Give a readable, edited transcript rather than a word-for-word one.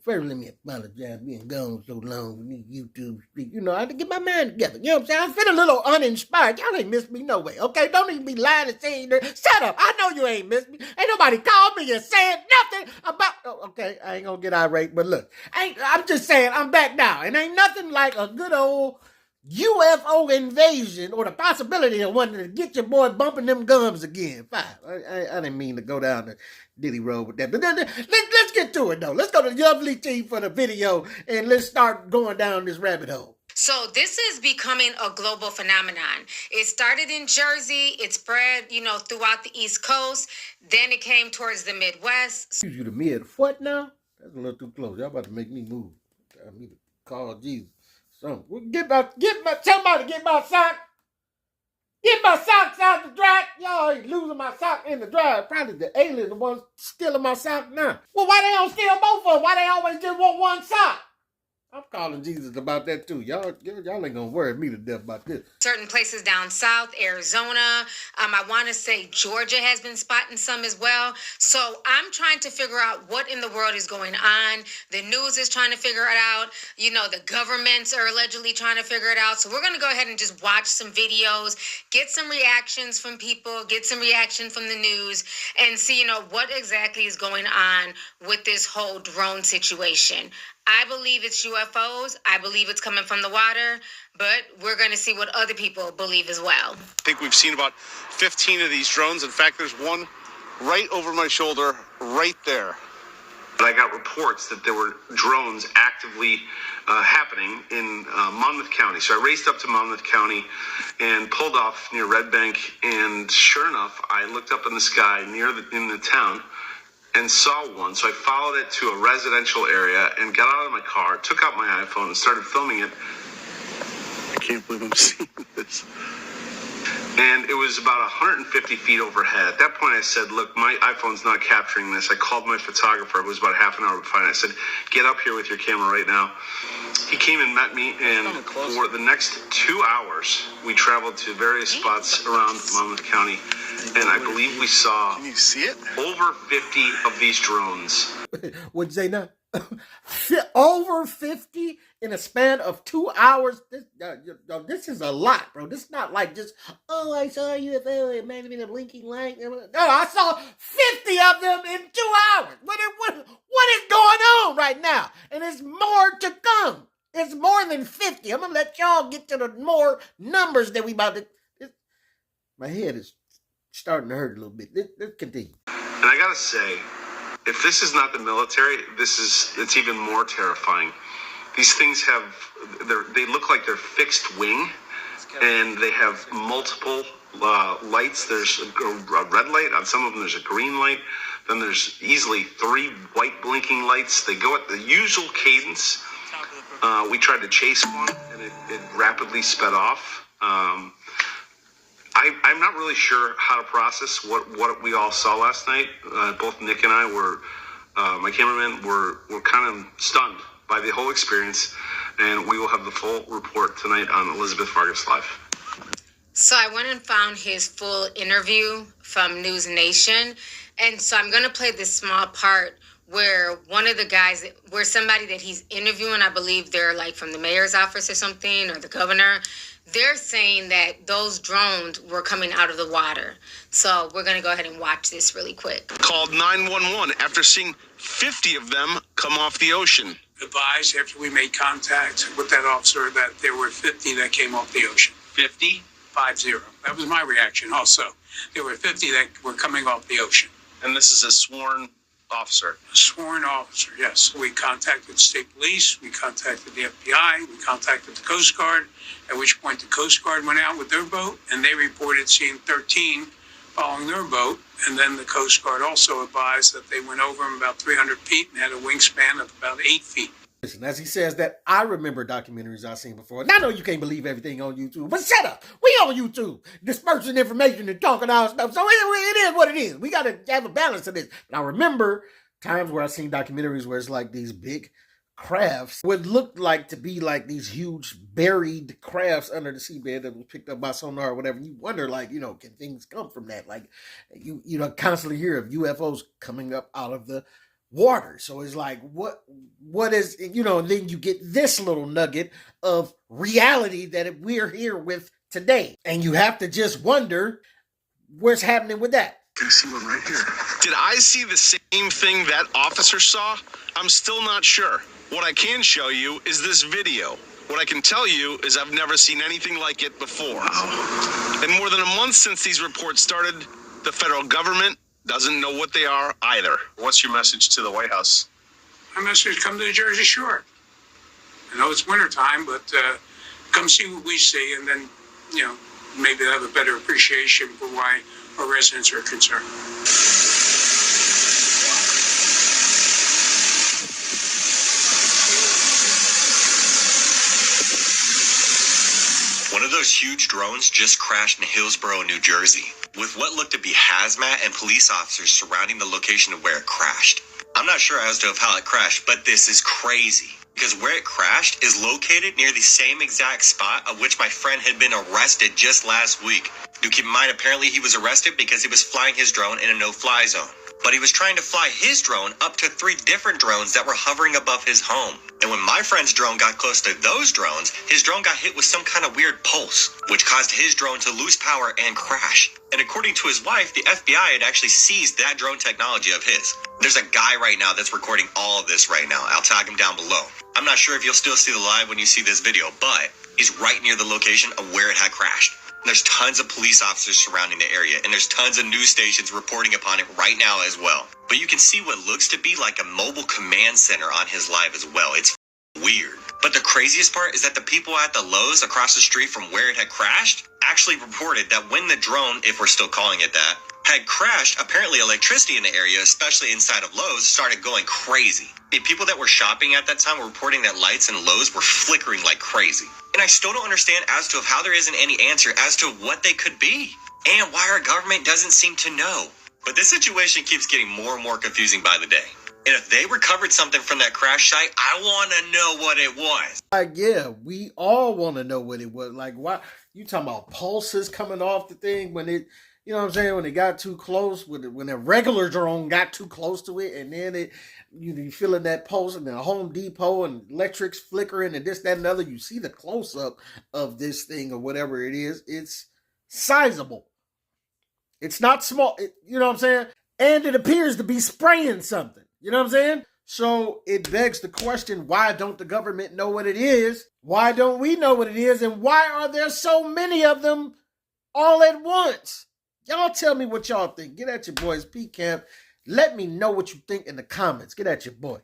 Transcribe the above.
First, let me apologize being gone so long with these YouTube streets. You know, I had to get my mind together. You know what I'm saying? I feel a little uninspired. Y'all ain't missed me no way, okay? Don't even be lying and saying that. Shut up. I know you ain't missed me. Ain't nobody called me and said nothing about... Oh, okay, I ain't gonna get irate, but look. I'm just saying I'm back now. And ain't nothing like a good old UFO invasion or the possibility of one to get your boy bumping them gums again. Fine. I didn't mean to go down the Diddy road with that. But let's get to it, though. Let's go to the lovely team for the video, and let's start going down this rabbit hole. So this is becoming a global phenomenon. It started in Jersey. It spread, throughout the East Coast. Then it came towards the Midwest. Excuse you, the mid. What now? That's a little too close. Y'all about to make me move. I need to call Jesus. So, somebody get my sock. Get my socks out the dryer. Y'all ain't losing my sock in the dryer. Probably the alien, the ones stealing my sock now. Well, why they don't steal both of them? Why they always just want one sock? I'm calling Jesus about that too. Y'all ain't gonna worry me to death about this. Certain places down south, Arizona. I want to say Georgia has been spotting some as well. So I'm trying to figure out what in the world is going on. The news is trying to figure it out. The governments are allegedly trying to figure it out. So we're going to go ahead and just watch some videos, get some reactions from people, get some reaction from the news, and see, what exactly is going on with this whole drone situation. I believe it's UFOs. I believe it's coming from the water, but we're going to see what other people believe as well. I think we've seen about 15 of these drones. In fact, there's one right over my shoulder, right there. But I got reports that there were drones actively happening in Monmouth County. So I raced up to Monmouth County and pulled off near Red Bank. And sure enough, I looked up in the sky in the town and saw one. So I followed it to a residential area and got out of my car, took out my iPhone and started filming it. I can't believe I'm seeing this. And it was about 150 feet overhead. At that point I said, look, my iPhone's not capturing this. I called my photographer. It was about half an hour before. I said, get up here with your camera right now. He came and met me, and for the next 2 hours, we traveled to various spots around Monmouth County, and I believe we saw Can you see it? Over 50 of these drones. What'd you say now? Over 50 in a span of 2 hours? This is a lot, bro. This is not like just, oh, I saw a UFO, it might have been a blinking light. No, I saw 50 of them in 2 hours. What is going on right now? And there's more to come. It's more than 50. I'm going to let y'all get to the more numbers that we about to... My head is starting to hurt a little bit. Let's continue. And I got to say, if this is not the military, it's even more terrifying. These things they look like they're fixed wing, and they have multiple lights. There's a red light. On some of them, there's a green light. Then there's easily 3 white blinking lights. They go at the usual cadence. We tried to chase one, and it rapidly sped off. I'm not really sure how to process what we all saw last night. Both Nick and I my cameraman were kind of stunned by the whole experience, and we will have the full report tonight on Elizabeth Vargas Live. So I went and found his full interview from News Nation, and so I'm going to play this small part where one of the guys, where somebody that he's interviewing, I believe they're like from the mayor's office or something, or the governor, they're saying that those drones were coming out of the water. So we're going to go ahead and watch this really quick. Called 911 after seeing 50 of them come off the ocean. Advised after we made contact with that officer that there were 50 that came off the ocean. 50? 50. That was my reaction also. There were 50 that were coming off the ocean. And this is a sworn officer? A sworn officer, yes. We contacted state police, we contacted the FBI, we contacted the Coast Guard, at which point the Coast Guard went out with their boat, and they reported seeing 13 following their boat. And then the Coast Guard also advised that they went over them about 300 feet and had a wingspan of about 8 feet. Listen, as he says that, I remember documentaries I've seen before. And I know you can't believe everything on YouTube, but shut up. We on YouTube, dispersing information and talking all stuff. So it is what it is. We got to have a balance of this. And I remember times where I've seen documentaries where it's like these big crafts would look like to be like these huge buried crafts under the seabed that was picked up by sonar or whatever. You wonder, like, can things come from that? Like, you constantly hear of UFOs coming up out of the water. So it's like, what is, you know, and then you get this little nugget of reality that we're here with today. And you have to just wonder what's happening with that. I see one right here. Did I see the same thing that officer saw? I'm still not sure. What I can show you is this video. What I can tell you is I've never seen anything like it before. Wow. And more than a month since these reports started, the federal government doesn't know what they are either. What's your message to the White House? My message: come to the Jersey Shore. I know it's wintertime, but come see what we see, and then, you know, maybe they'll have a better appreciation for why our residents are concerned. One of those huge drones just crashed in Hillsborough, New Jersey, with what looked to be hazmat and police officers surrounding the location of where it crashed. I'm not sure as to how it crashed, but this is crazy, because where it crashed is located near the same exact spot of which my friend had been arrested just last week. Do keep in mind, apparently he was arrested because he was flying his drone in a no-fly zone. But he was trying to fly his drone up to 3 different drones that were hovering above his home. And when my friend's drone got close to those drones, his drone got hit with some kind of weird pulse, which caused his drone to lose power and crash. And according to his wife, the FBI had actually seized that drone technology of his. There's a guy right now that's recording all of this right now. I'll tag him down below. I'm not sure if you'll still see the live when you see this video, but he's right near the location of where it had crashed. There's tons of police officers surrounding the area, and there's tons of news stations reporting upon it right now as well. But you can see what looks to be like a mobile command center on his live as well. It's weird. But the craziest part is that the people at the Lowe's across the street from where it had crashed actually reported that when the drone, if we're still calling it that, had crashed, apparently electricity in the area, especially inside of Lowe's, started going crazy. The people that were shopping at that time were reporting that lights in Lowe's were flickering like crazy. And I still don't understand as to how there isn't any answer as to what they could be, and why our government doesn't seem to know. But this situation keeps getting more and more confusing by the day. And if they recovered something from that crash site, I want to know what it was. Like, yeah, we all want to know what it was. Like, why you talking about pulses coming off the thing when it, you know what I'm saying, when it got too close, when a regular drone got too close to it, and then it, you feeling that pulse, and then Home Depot and electrics flickering and this, that, and the other. You see the close up of this thing or whatever it is. It's sizable. It's not small. You know what I'm saying? And it appears to be spraying something. You know what I'm saying? So it begs the question, why don't the government know what it is? Why don't we know what it is? And why are there so many of them all at once? Y'all tell me what y'all think. Get at your boys, P Camp. Let me know what you think in the comments. Get at your boy.